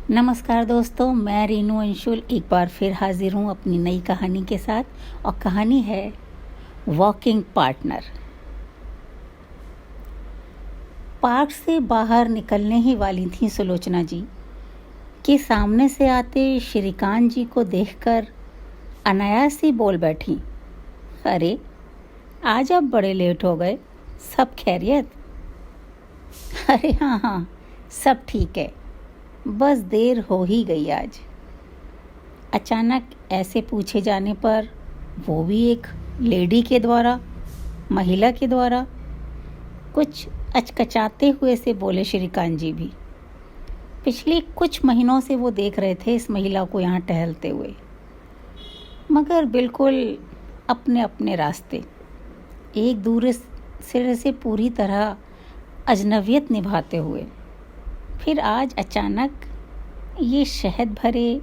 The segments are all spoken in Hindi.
नमस्कार दोस्तों, मैं रीनू अंशुल एक बार फिर हाजिर हूँ अपनी नई कहानी के साथ। और कहानी है वॉकिंग पार्टनर। पार्क से बाहर निकलने ही वाली थी सुलोचना जी कि सामने से आते श्रीकांत जी को देखकर अनायास ही बोल बैठी, अरे आज आप बड़े लेट हो गए, सब खैरियत? अरे हाँ, सब ठीक है, बस देर हो ही गई आज। अचानक ऐसे पूछे जाने पर, वो भी एक लेडी के द्वारा, महिला के द्वारा, कुछ अचकचाते हुए से बोले श्रीकांत जी भी। पिछले कुछ महीनों से वो देख रहे थे इस महिला को यहाँ टहलते हुए, मगर बिल्कुल अपने अपने रास्ते, एक दूसरे से पूरी तरह अजनबियत निभाते हुए। फिर आज अचानक ये शहद भरे,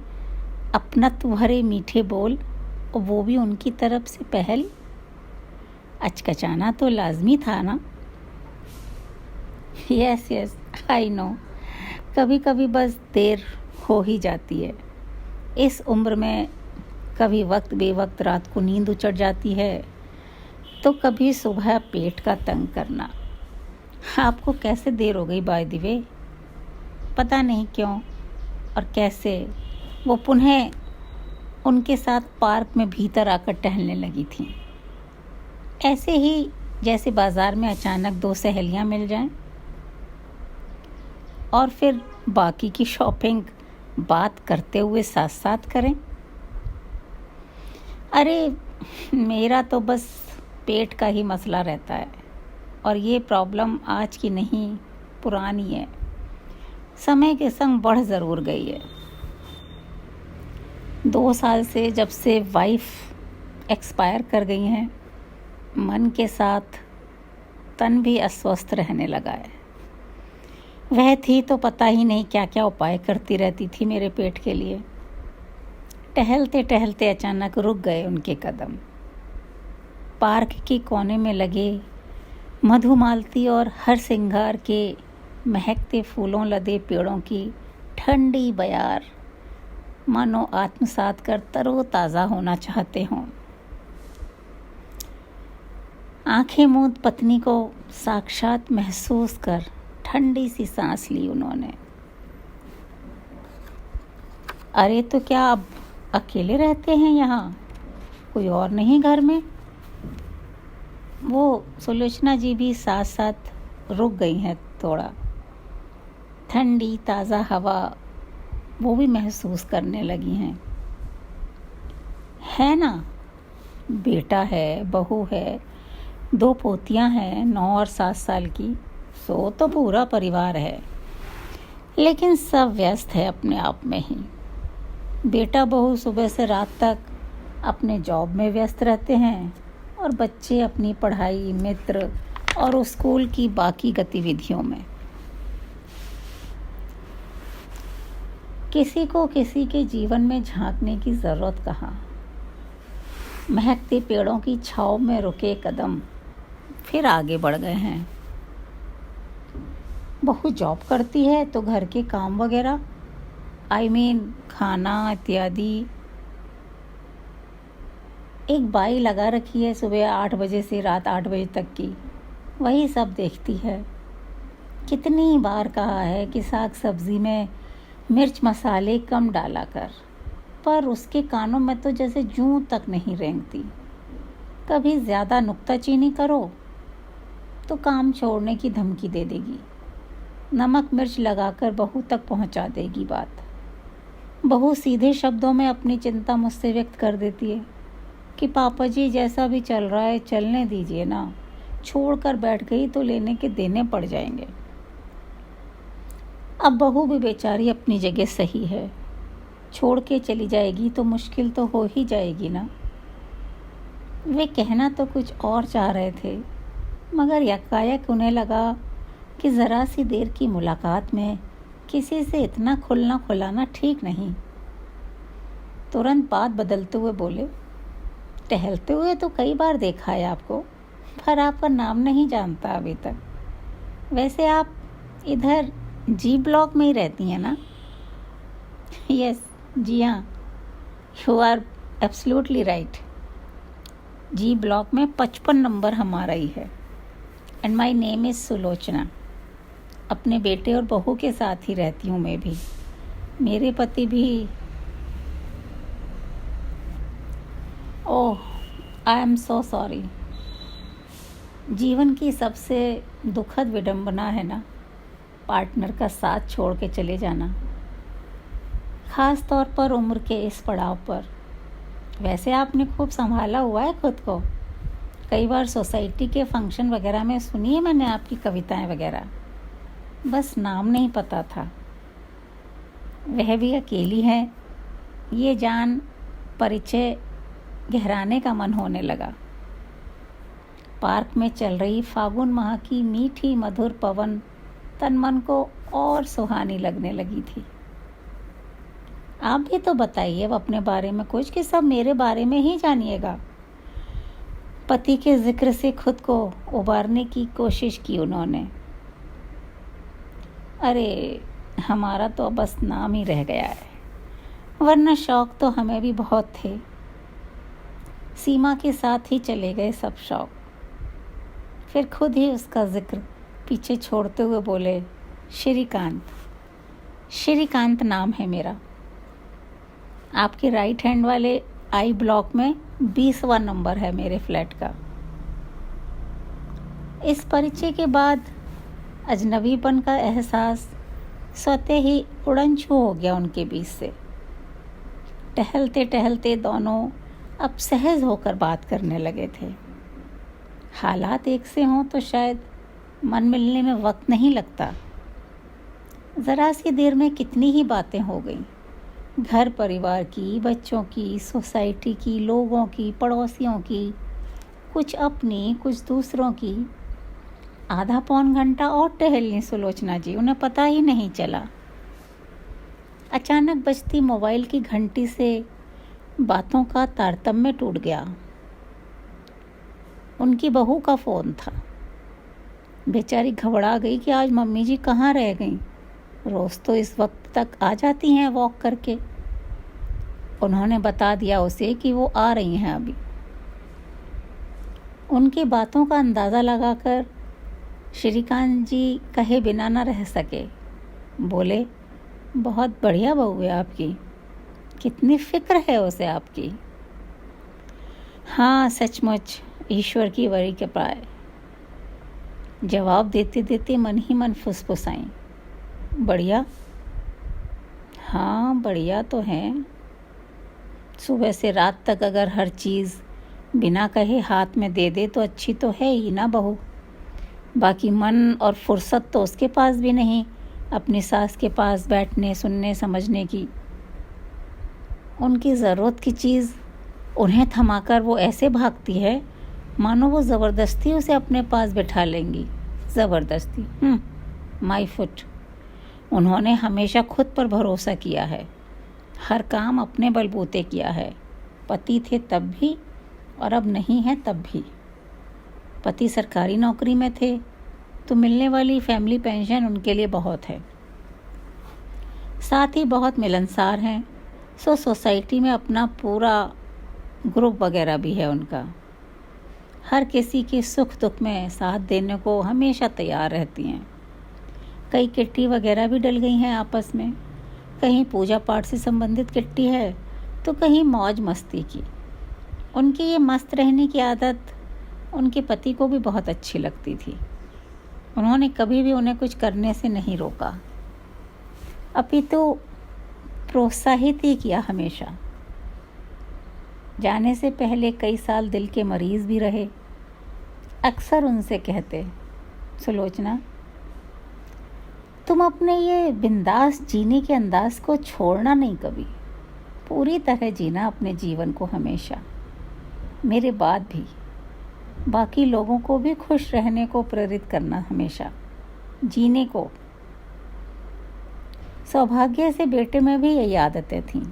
अपनत्व भरे मीठे बोल, और वो भी उनकी तरफ से पहल। अचकचाना तो लाजमी था ना। यस, आई नो, कभी कभी बस देर हो ही जाती है। इस उम्र में कभी वक्त बेवक्त रात को नींद उचट जाती है, तो कभी सुबह पेट का तंग करना। आपको कैसे देर हो गई बाय द वे? पता नहीं क्यों और कैसे वो पुनः उनके साथ पार्क में भीतर आकर टहलने लगी थी। ऐसे ही जैसे बाजार में अचानक दो सहेलियां मिल जाएं और फिर बाकी की शॉपिंग बात करते हुए साथ साथ करें। अरे मेरा तो बस पेट का ही मसला रहता है, और ये प्रॉब्लम आज की नहीं, पुरानी है, समय के संग बढ़ ज़रूर गई है। 2 साल से जब से वाइफ एक्सपायर कर गई हैं, मन के साथ तन भी अस्वस्थ रहने लगा है। वह थी तो पता ही नहीं क्या क्या उपाय करती रहती थी मेरे पेट के लिए। टहलते टहलते अचानक रुक गए उनके कदम। पार्क के कोने में लगे मधुमालती और हर सिंगार के महकते फूलों लदे पेड़ों की ठंडी बयार मानो आत्मसात कर तरोताज़ा होना चाहते हों। आंखें मूंद पत्नी को साक्षात महसूस कर ठंडी सी सांस ली उन्होंने। अरे तो क्या अब अकेले रहते हैं यहाँ? कोई और नहीं घर में? वो सुलोचना जी भी साथ साथ रुक गई हैं थोड़ा। ठंडी ताज़ा हवा वो भी महसूस करने लगी हैं। है ना, बेटा है, बहू है, 2 पोतियां हैं, 9 और 7 साल की, सो तो पूरा परिवार है। लेकिन सब व्यस्त है अपने आप में ही। बेटा बहू सुबह से रात तक अपने जॉब में व्यस्त रहते हैं, और बच्चे अपनी पढ़ाई, मित्र और स्कूल की बाकी गतिविधियों में। किसी को किसी के जीवन में झांकने की ज़रूरत कहाँ। महकते पेड़ों की छाँव में रुके कदम फिर आगे बढ़ गए हैं। बहू जॉब करती है तो घर के काम वगैरह, खाना इत्यादि, एक बाई लगा रखी है सुबह 8 बजे से रात 8 बजे तक की, वही सब देखती है। कितनी बार कहा है कि साग सब्जी में मिर्च मसाले कम डाला कर, पर उसके कानों में तो जैसे जूं तक नहीं रेंगती। कभी ज़्यादा नुक्ताचीनी करो तो काम छोड़ने की धमकी दे देगी। नमक मिर्च लगाकर बहू तक पहुंचा देगी बात। बहू सीधे शब्दों में अपनी चिंता मुझसे व्यक्त कर देती है कि पापा जी जैसा भी चल रहा है चलने दीजिए ना, छोड़कर बैठ गई तो लेने के देने पड़ जाएंगे। अब बहू भी बेचारी अपनी जगह सही है, छोड़ के चली जाएगी तो मुश्किल तो हो ही जाएगी ना। वे कहना तो कुछ और चाह रहे थे, मगर यकायक उन्हें लगा कि ज़रा सी देर की मुलाकात में किसी से इतना खुलना खुलाना ठीक नहीं। तुरंत बात बदलते हुए बोले, टहलते हुए तो कई बार देखा है आपको, पर आपका नाम नहीं जानता अभी तक। वैसे आप इधर जी ब्लॉक में ही रहती हैं ना? यस, जी हाँ, you are absolutely right. G block में 55 नंबर हमारा ही है। And my name is Sulochana. अपने बेटे और बहू के साथ ही रहती हूँ मैं भी। मेरे पति भी। ओह, आई एम सो सॉरी। जीवन की सबसे दुखद विडंबना है ना, पार्टनर का साथ छोड़ के चले जाना, ख़ास तौर पर उम्र के इस पड़ाव पर। वैसे आपने खूब संभाला हुआ है खुद को। कई बार सोसाइटी के फंक्शन वगैरह में सुनी है मैंने आपकी कविताएं वगैरह, बस नाम नहीं पता था। वह भी अकेली है, ये जान परिचय गहराने का मन होने लगा। पार्क में चल रही फागुन माह की मीठी मधुर पवन तन मन को और सुहानी लगने लगी थी। आप भी तो बताइए अब अपने बारे में कुछ, कि सब मेरे बारे में ही जानिएगा। पति के जिक्र से खुद को उबारने की कोशिश की उन्होंने। अरे, हमारा तो बस नाम ही रह गया है, वरना शौक तो हमें भी बहुत थे। सीमा के साथ ही चले गए सब शौक। फिर खुद ही उसका जिक्र पीछे छोड़ते हुए बोले, श्रीकांत। श्रीकांत नाम है मेरा। आपके राइट हैंड वाले आई ब्लॉक में 20वां नंबर है मेरे फ्लैट का। इस परिचय के बाद अजनबीपन का एहसास स्वतः ही उड़नछू हो गया उनके बीच से। टहलते टहलते दोनों अब सहज होकर बात करने लगे थे। हालात एक से हों तो शायद मन मिलने में वक्त नहीं लगता। ज़रा सी देर में कितनी ही बातें हो गईं, घर परिवार की, बच्चों की, सोसाइटी की, लोगों की, पड़ोसियों की, कुछ अपनी, कुछ दूसरों की। आधा पौन घंटा और टहल ली सुलोचना जी, उन्हें पता ही नहीं चला। अचानक बजती मोबाइल की घंटी से बातों का तारतम्य टूट गया। उनकी बहू का फ़ोन था। बेचारी घबरा गई कि आज मम्मी जी कहाँ रह गईं। रोज़ तो इस वक्त तक आ जाती हैं वॉक करके। उन्होंने बता दिया उसे कि वो आ रही हैं अभी। उनकी बातों का अंदाज़ा लगाकर श्रीकांत जी कहे बिना न रह सके। बोले, बहुत बढ़िया बहू है आपकी, कितनी फिक्र है उसे आपकी। हाँ, सचमुच ईश्वर की बड़ी कृपा है। जवाब देते देते मन ही मन फुसफुसाई। बढ़िया? हाँ, बढ़िया तो है। सुबह से रात तक अगर हर चीज़ बिना कहे हाथ में दे दे तो अच्छी तो है ही ना बहू। बाकी मन और फुर्सत तो उसके पास भी नहीं अपनी सास के पास बैठने, सुनने, समझने की। उनकी ज़रूरत की चीज़ उन्हें थमाकर वो ऐसे भागती है मानो वो ज़बरदस्ती उसे अपने पास बिठा लेंगी। ज़बरदस्ती, माई फुट। उन्होंने हमेशा खुद पर भरोसा किया है, हर काम अपने बलबूते किया है। पति थे तब भी और अब नहीं है तब भी। पति सरकारी नौकरी में थे तो मिलने वाली फैमिली पेंशन उनके लिए बहुत है। साथ ही बहुत मिलनसार हैं, सो सोसाइटी में अपना पूरा ग्रुप वगैरह भी है उनका। हर किसी के सुख दुख में साथ देने को हमेशा तैयार रहती हैं। कई किट्टी वगैरह भी डल गई हैं आपस में। कहीं पूजा पाठ से संबंधित किट्टी है तो कहीं मौज मस्ती की। उनकी ये मस्त रहने की आदत उनके पति को भी बहुत अच्छी लगती थी। उन्होंने कभी भी उन्हें कुछ करने से नहीं रोका, अपितु प्रोत्साहित ही किया हमेशा। जाने से पहले कई साल दिल के मरीज़ भी रहे। अक्सर उनसे कहते, सुलोचना, तुम अपने ये बिंदास जीने के अंदाज को छोड़ना नहीं कभी। पूरी तरह जीना अपने जीवन को हमेशा। मेरे बाद भी बाकी लोगों को भी खुश रहने को प्रेरित करना हमेशा, जीने को। सौभाग्य से बेटे में भी यही आदतें थीं।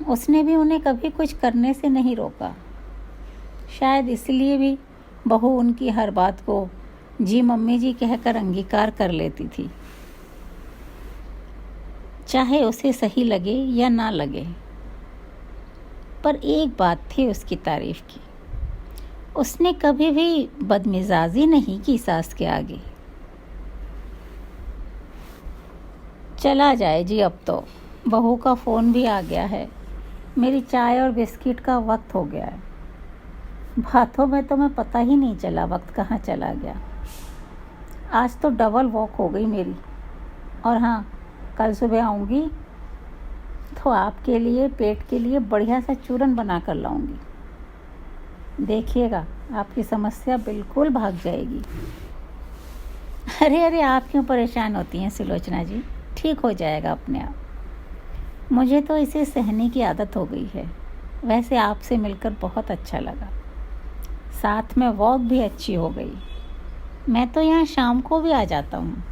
उसने भी उन्हें कभी कुछ करने से नहीं रोका। शायद इसलिए भी बहू उनकी हर बात को जी मम्मी जी कहकर अंगीकार कर लेती थी। चाहे उसे सही लगे या ना लगे। पर एक बात थी उसकी तारीफ की, उसने कभी भी बदमिजाजी नहीं की सास के आगे। चला जाए जी, अब तो बहू का फ़ोन भी आ गया है, मेरी चाय और बिस्किट का वक्त हो गया है। बातों में तो मैं पता ही नहीं चला वक्त कहाँ चला गया। आज तो डबल वॉक हो गई मेरी। और हाँ, कल सुबह आऊँगी तो आपके लिए पेट के लिए बढ़िया सा चूरन बना कर लाऊंगी। देखिएगा, आपकी समस्या बिल्कुल भाग जाएगी। अरे आप क्यों परेशान होती हैं सुलोचना जी, ठीक हो जाएगा अपने आप। मुझे तो इसे सहने की आदत हो गई है। वैसे आपसे मिलकर बहुत अच्छा लगा, साथ में वॉक भी अच्छी हो गई। मैं तो यहाँ शाम को भी आ जाता हूँ।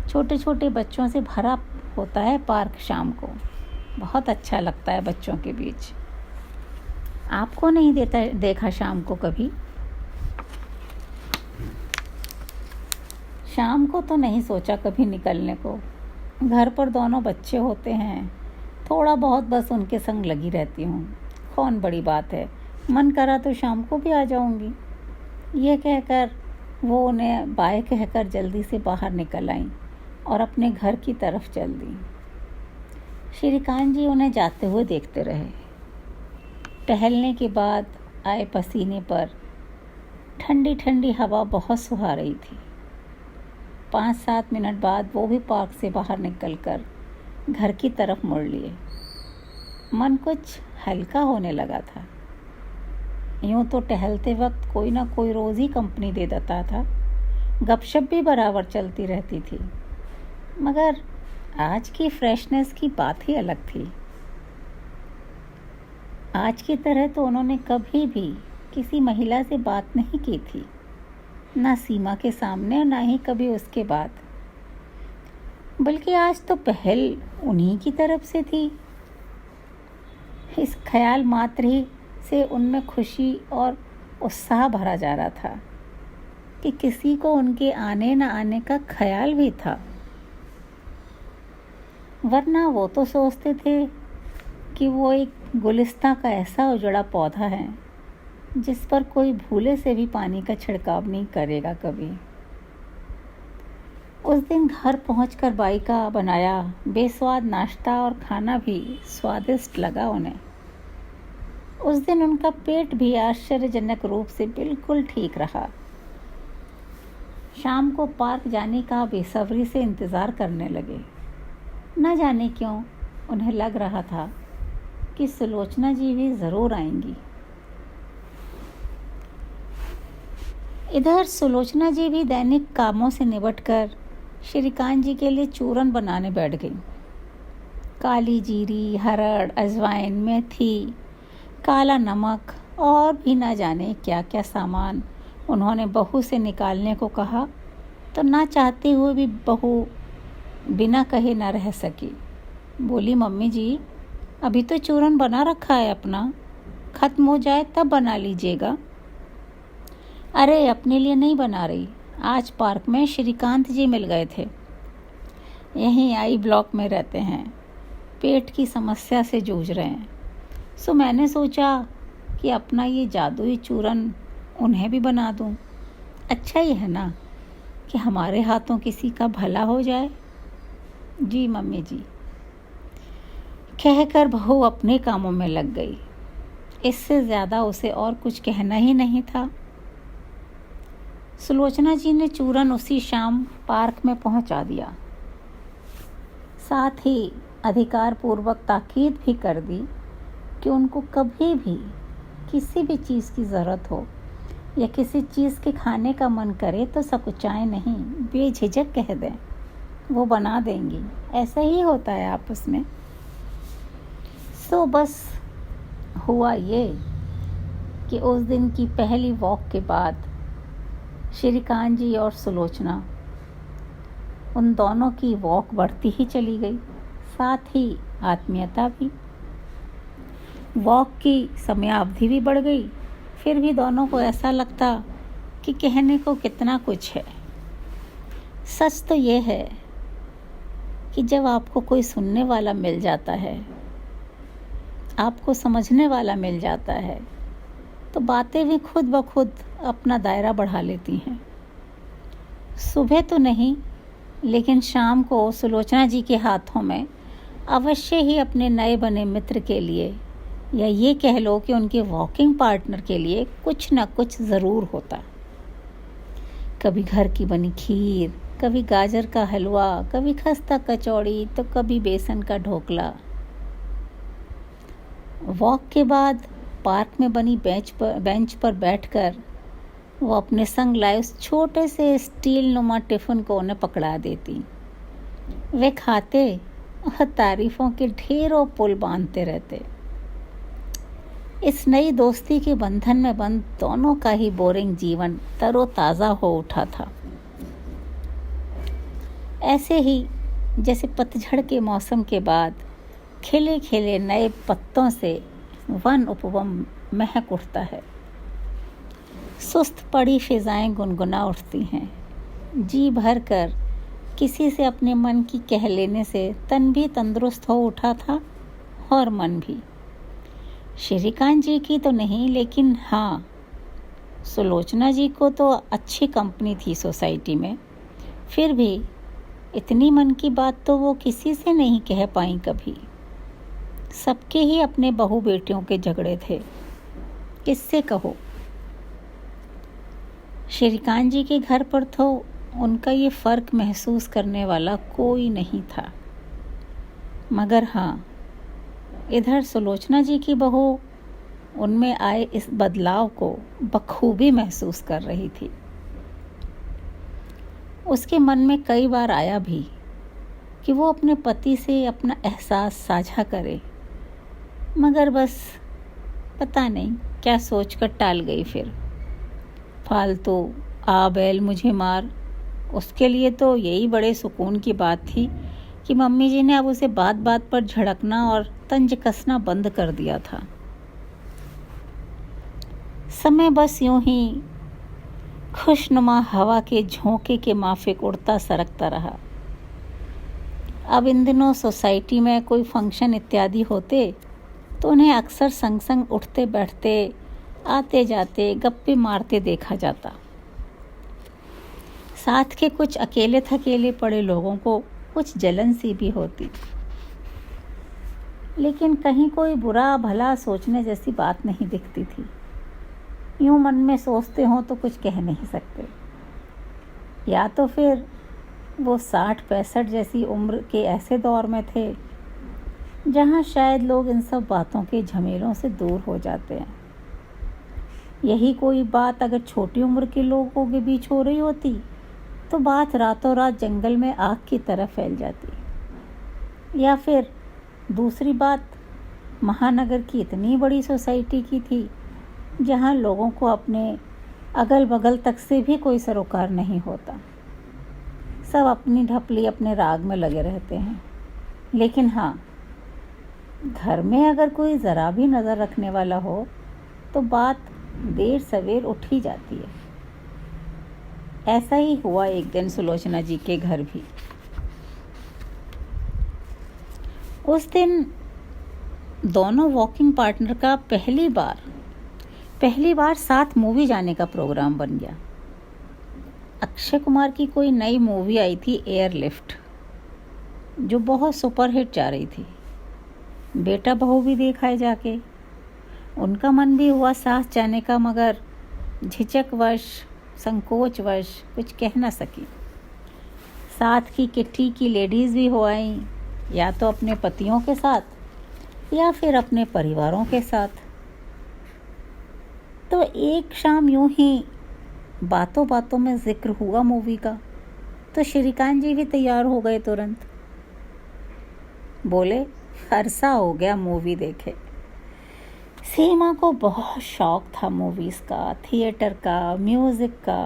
छोटे छोटे बच्चों से भरा होता है पार्क शाम को, बहुत अच्छा लगता है बच्चों के बीच। आपको नहीं देखा शाम को कभी? शाम को तो नहीं सोचा कभी निकलने को। घर पर दोनों बच्चे होते हैं, थोड़ा बहुत बस उनके संग लगी रहती हूँ। कौन बड़ी बात है, मन करा तो शाम को भी आ जाऊँगी। ये कहकर वो उन्हें बाय कहकर जल्दी से बाहर निकल आईं और अपने घर की तरफ चल दी। श्रीकांत जी उन्हें जाते हुए देखते रहे। टहलने के बाद आए पसीने पर ठंडी ठंडी हवा बहुत सुहा रही थी। 5-7 मिनट बाद वो भी पार्क से बाहर निकलकर घर की तरफ मुड़ लिए। मन कुछ हल्का होने लगा था। यूँ तो टहलते वक्त कोई ना कोई रोज़ ही कंपनी दे देता था, गपशप भी बराबर चलती रहती थी, मगर आज की फ्रेशनेस की बात ही अलग थी। आज की तरह तो उन्होंने कभी भी किसी महिला से बात नहीं की थी, ना सीमा के सामने और ना ही कभी उसके बाद। बल्कि आज तो पहल उन्हीं की तरफ से थी। इस ख्याल मात्र ही से उनमें खुशी और उत्साह भरा जा रहा था कि किसी को उनके आने न आने का ख्याल भी था। वरना वो तो सोचते थे कि वो एक गुलिस्तां का ऐसा उजड़ा पौधा है जिस पर कोई भूले से भी पानी का छिड़काव नहीं करेगा कभी। उस दिन घर पहुंचकर बाई का बनाया बेस्वाद नाश्ता और खाना भी स्वादिष्ट लगा उन्हें। उस दिन उनका पेट भी आश्चर्यजनक रूप से बिल्कुल ठीक रहा। शाम को पार्क जाने का बेसब्री से इंतज़ार करने लगे। न जाने क्यों उन्हें लग रहा था कि सुलोचना जी भी ज़रूर आएंगी। इधर सुलोचना जी भी दैनिक कामों से निपटकर श्रीकांत जी के लिए चूरन बनाने बैठ गई। काली जीरी, हरड़, अजवाइन, मेथी, काला नमक और भी ना जाने क्या क्या सामान उन्होंने बहू से निकालने को कहा, तो ना चाहते हुए भी बहू बिना कहे ना रह सकी। बोली, मम्मी जी अभी तो चूरन बना रखा है अपना, ख़त्म हो जाए तब बना लीजिएगा। अरे अपने लिए नहीं बना रही, आज पार्क में श्रीकांत जी मिल गए थे, यहीं आई ब्लॉक में रहते हैं, पेट की समस्या से जूझ रहे हैं। सो मैंने सोचा कि अपना ये जादुई चूरन उन्हें भी बना दूं। अच्छा ही है ना कि हमारे हाथों किसी का भला हो जाए। जी मम्मी जी, कहकर बहू अपने कामों में लग गई। इससे ज़्यादा उसे और कुछ कहना ही नहीं था। सुलोचना जी ने चूरन उसी शाम पार्क में पहुंचा दिया। साथ ही अधिकारपूर्वक ताकीद भी कर दी कि उनको कभी भी किसी भी चीज़ की ज़रूरत हो या किसी चीज़ के खाने का मन करे तो सकुचाएं नहीं, बेझिझक कह दें, वो बना देंगी। ऐसा ही होता है आपस में। सो बस हुआ ये कि उस दिन की पहली वॉक के बाद श्रीकांत जी और सुलोचना, उन दोनों की वॉक बढ़ती ही चली गई, साथ ही आत्मीयता भी। वॉक की समयावधि भी बढ़ गई। फिर भी दोनों को ऐसा लगता कि कहने को कितना कुछ है। सच तो ये है कि जब आपको कोई सुनने वाला मिल जाता है, आपको समझने वाला मिल जाता है, तो बातें भी खुद ब खुद अपना दायरा बढ़ा लेती हैं। सुबह तो नहीं, लेकिन शाम को सुलोचना जी के हाथों में अवश्य ही अपने नए बने मित्र के लिए, या ये कह लो कि उनके वॉकिंग पार्टनर के लिए, कुछ न कुछ ज़रूर होता। कभी घर की बनी खीर, कभी गाजर का हलवा, कभी खस्ता कचौड़ी, तो कभी बेसन का ढोकला। वॉक के बाद पार्क में बनी बेंच पर बैठकर वो अपने संग लाए उस छोटे से स्टील नुमा टिफ़िन को उन्हें पकड़ा देती। वे खाते और तारीफ़ों के ढेरों पुल बांधते रहते। इस नई दोस्ती के बंधन में बंद दोनों का ही बोरिंग जीवन तरोताज़ा हो उठा था। ऐसे ही जैसे पतझड़ के मौसम के बाद खिले खिले नए पत्तों से वन उपवन महक उठता है। सुस्त पड़ी फिजाएं गुनगुना उठती हैं। जी भर कर किसी से अपने मन की कह लेने से तन भी तंदुरुस्त हो उठा था और मन भी। श्रीकांत जी की तो नहीं, लेकिन हाँ, सुलोचना जी को तो अच्छी कंपनी थी सोसाइटी में। फिर भी इतनी मन की बात तो वो किसी से नहीं कह पाई कभी। सबके ही अपने बहू बेटियों के झगड़े थे, किससे कहो। श्रीकांत जी के घर पर तो उनका ये फ़र्क महसूस करने वाला कोई नहीं था। मगर हाँ, इधर सुलोचना जी की बहू उनमें आए इस बदलाव को बखूबी महसूस कर रही थी। उसके मन में कई बार आया भी कि वो अपने पति से अपना एहसास साझा करे, मगर बस पता नहीं क्या सोचकर टाल गई। फिर फालतू आ बैल मुझे मार, उसके लिए तो यही बड़े सुकून की बात थी कि मम्मी जी ने अब उसे बात बात पर झड़कना और तंज कसना बंद कर दिया था। समय बस यूं ही खुशनुमा हवा के झोंके के माफिक उड़ता सरकता रहा। अब इन दिनों सोसाइटी में कोई फंक्शन इत्यादि होते तो उन्हें अक्सर संग संग उठते बैठते, आते जाते, गप्पे मारते देखा जाता। साथ के कुछ अकेले थकेले पड़े लोगों को कुछ जलन सी भी होती, लेकिन कहीं कोई बुरा भला सोचने जैसी बात नहीं दिखती थी। यूं मन में सोचते हो तो कुछ कह नहीं सकते। या तो फिर वो 60-65 जैसी उम्र के ऐसे दौर में थे जहाँ शायद लोग इन सब बातों के झमेलों से दूर हो जाते हैं। यही कोई बात अगर छोटी उम्र के लोगों के बीच हो रही होती तो बात रातों रात जंगल में आग की तरह फैल जाती। या फिर दूसरी बात महानगर की इतनी बड़ी सोसाइटी की थी जहाँ लोगों को अपने अगल बगल तक से भी कोई सरोकार नहीं होता। सब अपनी ढपली अपने राग में लगे रहते हैं। लेकिन हाँ, घर में अगर कोई ज़रा भी नज़र रखने वाला हो तो बात देर सवेर उठ ही जाती है। ऐसा ही हुआ एक दिन सुलोचना जी के घर भी। उस दिन दोनों वॉकिंग पार्टनर का पहली बार साथ मूवी जाने का प्रोग्राम बन गया। अक्षय कुमार की कोई नई मूवी आई थी, एयरलिफ्ट, जो बहुत सुपरहिट जा रही थी। बेटा बहू भी देखाए जाके। उनका मन भी हुआ साथ जाने का, मगर झिझकवश, संकोचवश कुछ कह न सकी। साथ की किट्टी की लेडीज़ भी हो आईं, या तो अपने पतियों के साथ या फिर अपने परिवारों के साथ। तो एक शाम यूं ही बातों बातों में जिक्र हुआ मूवी का, तो श्रीकांत जी भी तैयार हो गए तुरंत। बोले, अरसा हो गया मूवी देखे। सीमा को बहुत शौक था मूवीज़ का, थिएटर का, म्यूज़िक का।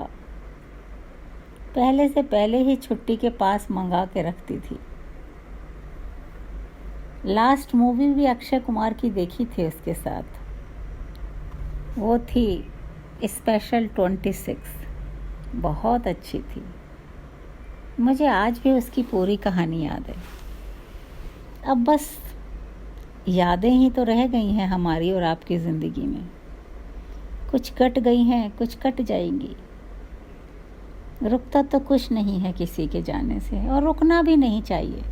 पहले से पहले ही छुट्टी के पास मंगा के रखती थी। लास्ट मूवी भी अक्षय कुमार की देखी थी उसके साथ। वो थी स्पेशल 26, बहुत अच्छी थी। मुझे आज भी उसकी पूरी कहानी याद है। अब बस यादें ही तो रह गई हैं हमारी और आपकी ज़िंदगी में। कुछ कट गई हैं, कुछ कट जाएंगी। रुकता तो कुछ नहीं है किसी के जाने से, और रुकना भी नहीं चाहिए।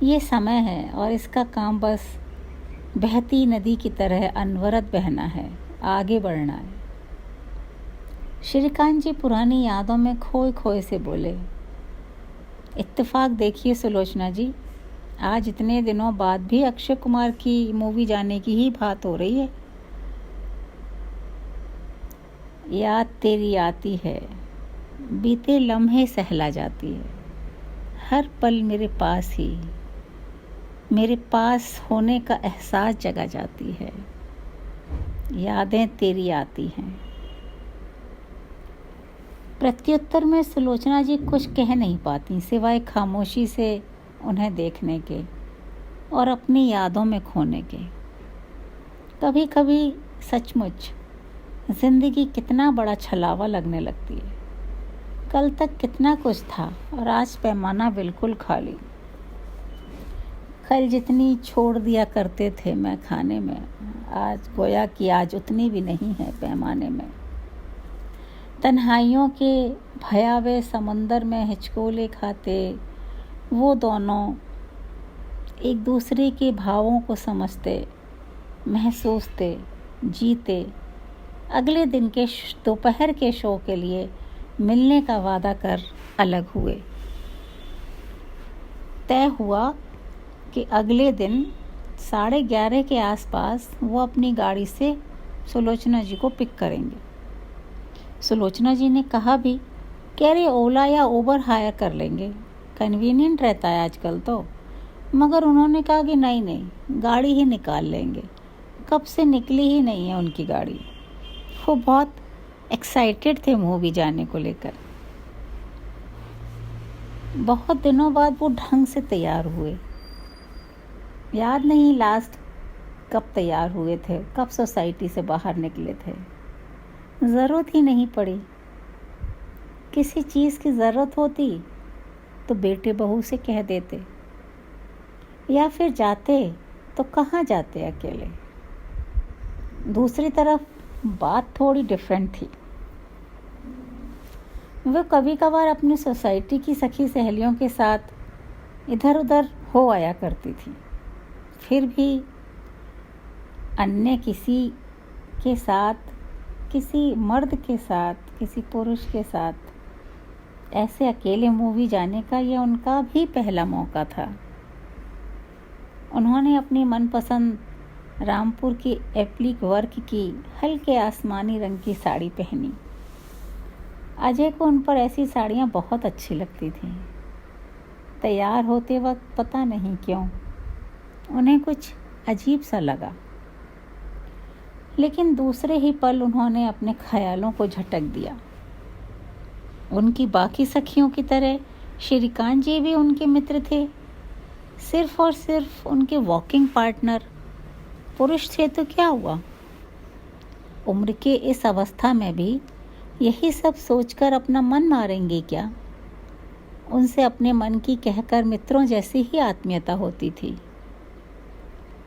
ये समय है और इसका काम बस बहती नदी की तरह अनवरत बहना है, आगे बढ़ना है। श्रीकांत जी पुरानी यादों में खोए खोए से बोले, इत्तेफाक देखिए सुलोचना जी, आज इतने दिनों बाद भी अक्षय कुमार की मूवी जाने की ही बात हो रही है। याद तेरी आती है, बीते लम्हे सहला जाती है, हर पल मेरे पास ही, मेरे पास होने का एहसास जगा जाती है, यादें तेरी आती हैं। प्रत्युत्तर में सुलोचना जी कुछ कह नहीं पाती सिवाय खामोशी से उन्हें देखने के और अपनी यादों में खोने के। कभी कभी सचमुच ज़िंदगी कितना बड़ा छलावा लगने लगती है। कल तक कितना कुछ था और आज पैमाना बिल्कुल खाली। कल जितनी छोड़ दिया करते थे मैं खाने में, आज गोया कि आज उतनी भी नहीं है पैमाने में। तन्हाइयों के भयावह समंदर में हिचकोले खाते वो दोनों एक दूसरे के भावों को समझते, महसूसते, जीते, अगले दिन के दोपहर के शो के लिए मिलने का वादा कर अलग हुए। तय हुआ कि अगले दिन 11:30 के आसपास वो अपनी गाड़ी से सुलोचना जी को पिक करेंगे। सुलोचना जी ने कहा भी कि अरे ओला या उबर हायर कर लेंगे, कन्वीनियंट रहता है आजकल तो। मगर उन्होंने कहा कि नहीं, गाड़ी ही निकाल लेंगे। कब से निकली ही नहीं है उनकी गाड़ी। वो बहुत एक्साइटेड थे मूवी जाने को लेकर। बहुत दिनों बाद वो ढंग से तैयार हुए। याद नहीं लास्ट कब तैयार हुए थे, कब सोसाइटी से बाहर निकले थे। ज़रूरत ही नहीं पड़ी। किसी चीज़ की ज़रूरत होती तो बेटे बहू से कह देते, या फिर जाते तो कहाँ जाते अकेले। दूसरी तरफ बात थोड़ी डिफरेंट थी। वह कभी कभार अपनी सोसाइटी की सखी सहेलियों के साथ इधर उधर हो आया करती थी। फिर भी अन्य किसी के साथ, किसी मर्द के साथ, किसी पुरुष के साथ ऐसे अकेले मूवी जाने का यह उनका भी पहला मौका था। उन्होंने अपनी मनपसंद रामपुर की एप्लिक वर्क की हल्के आसमानी रंग की साड़ी पहनी। अजय को उन पर ऐसी साड़ियाँ बहुत अच्छी लगती थीं। तैयार होते वक्त पता नहीं क्यों उन्हें कुछ अजीब सा लगा, लेकिन दूसरे ही पल उन्होंने अपने ख्यालों को झटक दिया। उनकी बाकी सखियों की तरह श्रीकांत जी भी उनके मित्र थे, सिर्फ और सिर्फ उनके वॉकिंग पार्टनर। पुरुष थे तो क्या हुआ। उम्र के इस अवस्था में भी यही सब सोचकर अपना मन मारेंगे क्या। उनसे अपने मन की कहकर मित्रों जैसी ही आत्मीयता होती थी।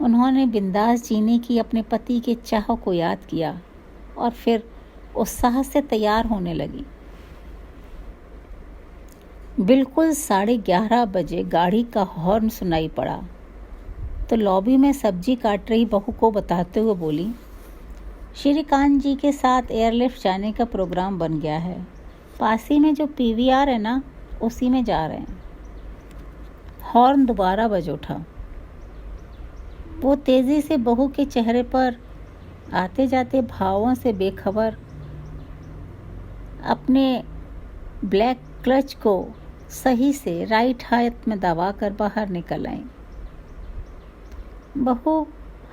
उन्होंने बिंदास जीने की अपने पति के चाह को याद किया और फिर उत्साह से तैयार होने लगी। बिल्कुल 11:30 बजे गाड़ी का हॉर्न सुनाई पड़ा तो लॉबी में सब्जी काट रही बहू को बताते हुए बोली, श्रीकांत जी के साथ एयरलिफ्ट जाने का प्रोग्राम बन गया है। पास ही में जो पीवीआर है ना, उसी में जा रहे हैं। हॉर्न दोबारा बज उठा। वो तेज़ी से बहू के चेहरे पर आते जाते भावों से बेखबर अपने ब्लैक क्लच को सही से राइट हाथ में दबाकर बाहर निकल आई। बहू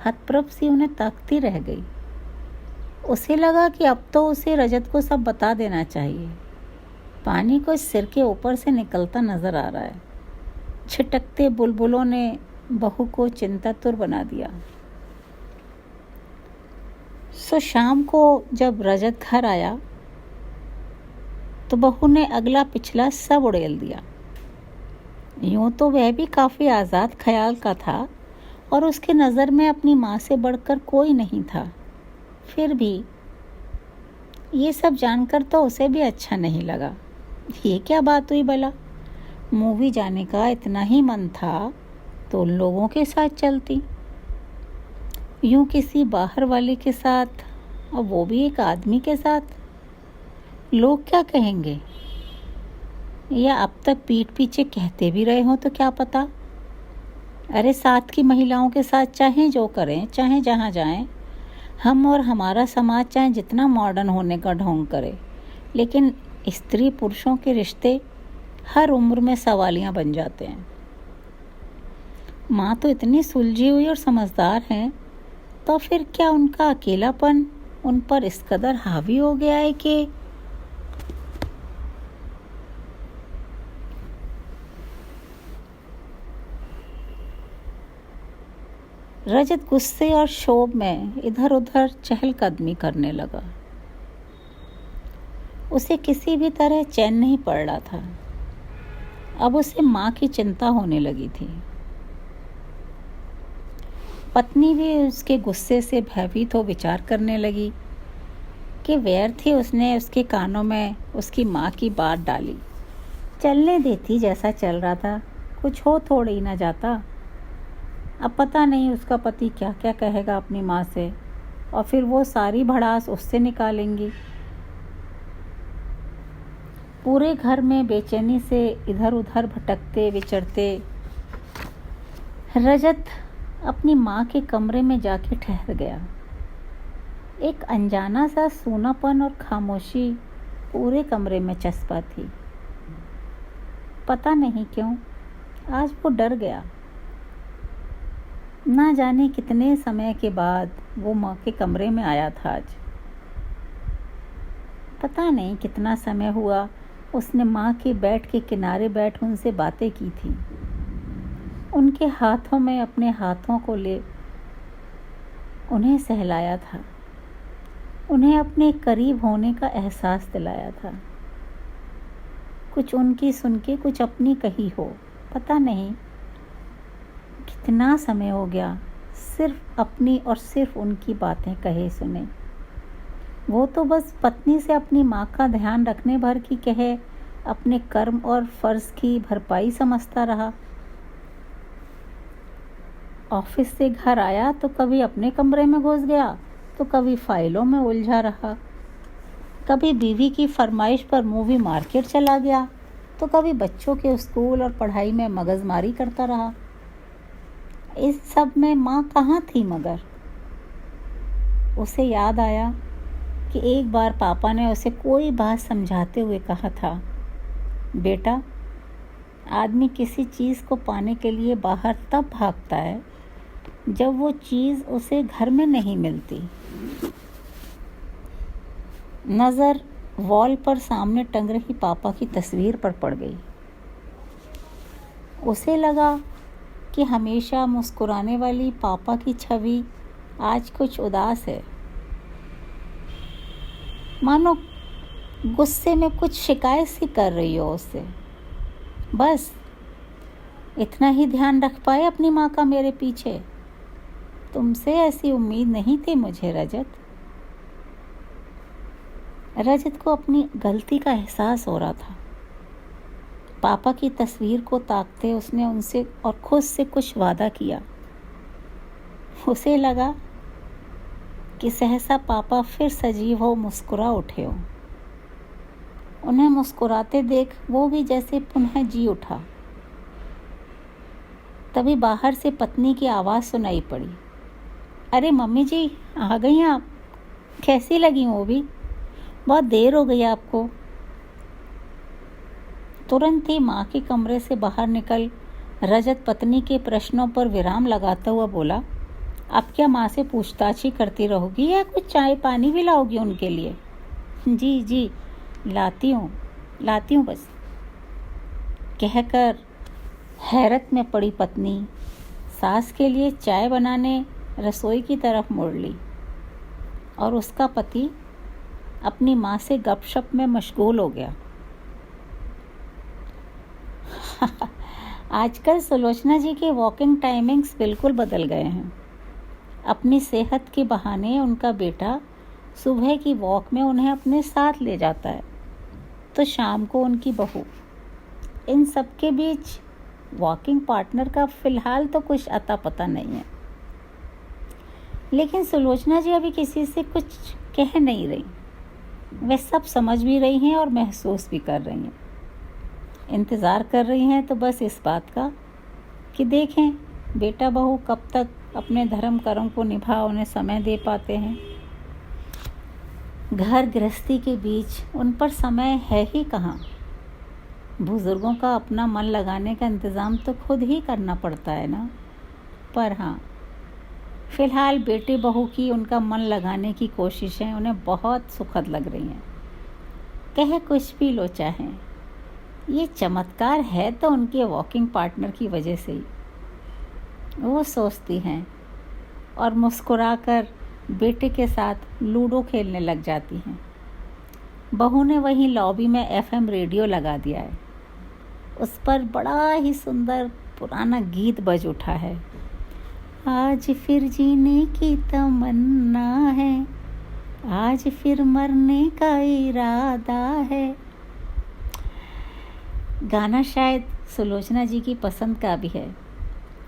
हतप्रभ सी उन्हें ताकती रह गई। उसे लगा कि अब तो उसे रजत को सब बता देना चाहिए। पानी को सिर के ऊपर से निकलता नजर आ रहा है। छिटकते बुलबुलों ने बहू को चिंतातुर बना दिया। सो शाम को जब रजत घर आया तो बहू ने अगला पिछला सब उड़ेल दिया। यूं तो वह भी काफ़ी आज़ाद ख्याल का था और उसके नज़र में अपनी माँ से बढ़कर कोई नहीं था। फिर भी ये सब जानकर तो उसे भी अच्छा नहीं लगा। ये क्या बात हुई भला? मूवी जाने का इतना ही मन था तो उन लोगों के साथ चलती, यूं किसी बाहर वाले के साथ, और वो भी एक आदमी के साथ। लोग क्या कहेंगे, या अब तक पीठ पीछे कहते भी रहे हों तो क्या पता। अरे साथ की महिलाओं के साथ चाहे जो करें, चाहे जहाँ जाएं, हम और हमारा समाज चाहे जितना मॉडर्न होने का ढोंग करे, लेकिन स्त्री पुरुषों के रिश्ते हर उम्र में सवालियाँ बन जाते हैं। माँ तो इतनी सुलझी हुई और समझदार हैं, तो फिर क्या उनका अकेलापन उन पर इस कदर हावी हो गया है कि रजत गुस्से और क्षोभ में इधर उधर चहलकदमी करने लगा। उसे किसी भी तरह चैन नहीं पड़ रहा था। अब उसे माँ की चिंता होने लगी थी। पत्नी भी उसके गुस्से से भयभीत हो विचार करने लगी कि व्यर्थ ही उसने उसके कानों में उसकी माँ की बात डाली। चलने देती जैसा चल रहा था, कुछ हो थोड़ा ही ना जाता। अब पता नहीं उसका पति क्या क्या कहेगा अपनी माँ से, और फिर वो सारी भड़ास उससे निकालेंगी। पूरे घर में बेचैनी से इधर उधर भटकते विचरते रजत अपनी माँ के कमरे में जाके ठहर गया। एक अनजाना सा सूनापन और खामोशी पूरे कमरे में चस्पा थी। पता नहीं क्यों आज वो डर गया। ना जाने कितने समय के बाद वो माँ के कमरे में आया था आज। पता नहीं कितना समय हुआ उसने माँ के बेड के किनारे बैठ उनसे बातें की थी। उनके हाथों में अपने हाथों को ले उन्हें सहलाया था, उन्हें अपने करीब होने का एहसास दिलाया था। कुछ उनकी सुन के कुछ अपनी कही हो, पता नहीं कितना समय हो गया सिर्फ अपनी और सिर्फ उनकी बातें कहे सुने। वो तो बस पत्नी से अपनी माँ का ध्यान रखने भर की कहे अपने कर्म और फर्ज की भरपाई समझता रहा। ऑफिस से घर आया तो कभी अपने कमरे में घुस गया तो कभी फाइलों में उलझा रहा, कभी बीवी की फरमाइश पर मूवी मार्केट चला गया तो कभी बच्चों के स्कूल और पढ़ाई में मगजमारी करता रहा। इस सब में माँ कहाँ थी मगर? उसे याद आया कि एक बार पापा ने उसे कोई बात समझाते हुए कहा था, बेटा, आदमी किसी चीज़ को पाने के लिए बाहर तब भागता है जब वो चीज़ उसे घर में नहीं मिलती। नज़र वॉल पर सामने टंग रही पापा की तस्वीर पर पड़ गई। उसे लगा कि हमेशा मुस्कुराने वाली पापा की छवि आज कुछ उदास है, मानो गुस्से में कुछ शिकायत सी कर रही हो उससे। बस इतना ही ध्यान रख पाए अपनी माँ का मेरे पीछे। तुमसे ऐसी उम्मीद नहीं थी मुझे रजत। रजत को अपनी गलती का एहसास हो रहा था। पापा की तस्वीर को ताकते उसने उनसे और खुद से कुछ वादा किया। उसे लगा कि सहसा पापा फिर सजीव हो मुस्कुरा उठे हो। उन्हें मुस्कुराते देख वो भी जैसे पुनः जी उठा। तभी बाहर से पत्नी की आवाज़ सुनाई पड़ी, अरे मम्मी जी आ गई हैं आप? कैसी लगी वो भी? बहुत देर हो गई आपको। तुरंत ही माँ के कमरे से बाहर निकल रजत पत्नी के प्रश्नों पर विराम लगाता हुआ बोला, आप क्या माँ से पूछताछ ही करती रहोगी या कुछ चाय पानी भी लाओगी उनके लिए? जी जी लाती हूँ बस, कहकर हैरत में पड़ी पत्नी सास के लिए चाय बनाने रसोई की तरफ मुड़ ली और उसका पति अपनी माँ से गपशप में मशगूल हो गया। आजकल सुलोचना जी के वॉकिंग टाइमिंग्स बिल्कुल बदल गए हैं। अपनी सेहत के बहाने उनका बेटा सुबह की वॉक में उन्हें अपने साथ ले जाता है, तो शाम को उनकी बहू। इन सब के बीच वॉकिंग पार्टनर का फ़िलहाल तो कुछ अता पता नहीं है। लेकिन सुलोचना जी अभी किसी से कुछ कह नहीं रही। वे सब समझ भी रही हैं और महसूस भी कर रही हैं। इंतज़ार कर रही हैं तो बस इस बात का कि देखें बेटा बहू कब तक अपने धर्म कर्म को निभा उन्हें समय दे पाते हैं। घर गृहस्थी के बीच उन पर समय है ही कहाँ। बुज़ुर्गों का अपना मन लगाने का इंतज़ाम तो खुद ही करना पड़ता है ना। पर हाँ, फ़िलहाल बेटे बहू की उनका मन लगाने की कोशिशें उन्हें बहुत सुखद लग रही हैं। कहे कुछ भी लो चाहें, ये चमत्कार है तो उनके वॉकिंग पार्टनर की वजह से ही। वो सोचती हैं और मुस्कुराकर बेटे के साथ लूडो खेलने लग जाती हैं। बहू ने वहीं लॉबी में एफएम रेडियो लगा दिया है। उस पर बड़ा ही सुंदर पुराना गीत बज उठा है। आज फिर जीने की तमन्ना है, आज फिर मरने का इरादा है। गाना शायद सुलोचना जी की पसंद का भी है।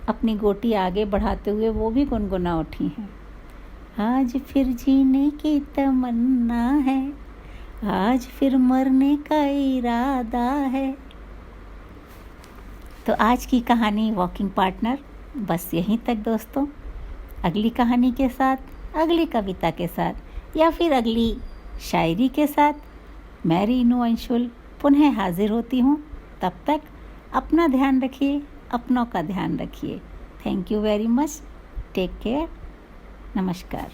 अपनी गोटी आगे बढ़ाते हुए वो भी गुनगुना उठी हैं। आज फिर जीने की तमन्ना है, आज फिर मरने का इरादा है। तो आज की कहानी वॉकिंग पार्टनर बस यहीं तक दोस्तों। अगली कहानी के साथ, अगली कविता के साथ या फिर अगली शायरी के साथ मैं रीनू अंशुल पुनः हाजिर होती हूँ। तब तक अपना ध्यान रखिए, अपनों का ध्यान रखिए। Thank you very much. Take care. नमस्कार।